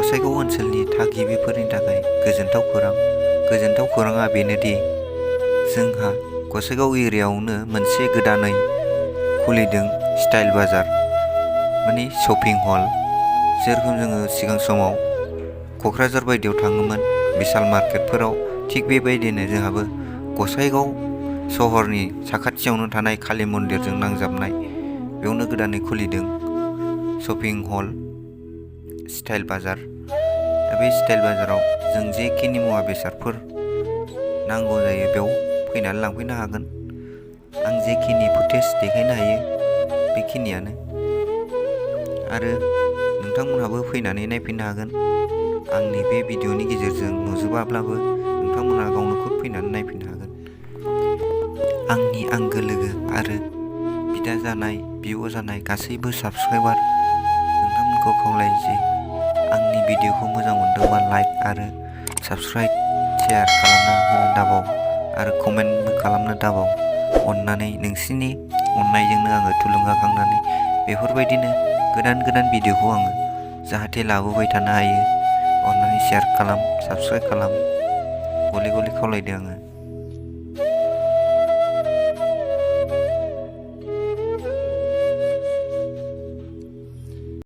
गसाइगाव ओनसोलनि थागिबिफोरनि थाखाय गोजोनथाव खौराङा बेनोदि जोंहा गसाइगाव एरियायावनो मोनसे गोदानै खुलिदों स्टाइल बाजार, माने शपिं हल। जेरखम जोङो सिगां समाव क'क्राझार बायदियाव थाङोमोन बिशाल मार्केटफोराव, थिग बेबायदिनो जोंहाबो गसाइगाव सहरनि साखाथियावनो थानाय कालि मन्दिरजों नांजाबनाय बेयावनो गोदानै खुलिदों शपिं हल स्टाइल बाजार। दा बे स्टाइल बाजाराव जों जेखिनि मुवा बेसादफोर नांगौ जायो बेयाव फैनानै लांफैनो हागोन। आं जेखिनि फुटेज देखायनो हायो बेखिनियानो, आरो नोंथांमोनहाबो फैनानै नायफैनो हागोन। आंनि बे भिडिअनि गेजेरजों नुजोबाब्लाबो नोंथांमोनहा गावनो खुद फैनानै नायफैनो हागोन। आंनि आंगो लोगो आरो बिदा जानाय बिब' जानाय गासैबो साबसक्राइबार नोंथांमोनखौ खावलायो जे आंनि भिडिअखौ मोजां मोनदोंबा लाइक आरो साबसक्राइब शेयार खालामना होनो दाबाव आरो कमेन्टबो खालामनो दाबाव। अननानै नोंसिनि अननायजोंनो आङो थुलुंगाखांनानै बेफोरबायदिनो गोदान भिडिअखौ आङो जाहाथे लाबोबाय थानो हायो। अननानै शेयार खालाम, साबसक्राइब खालाम, गले गले खावलायदों आङो।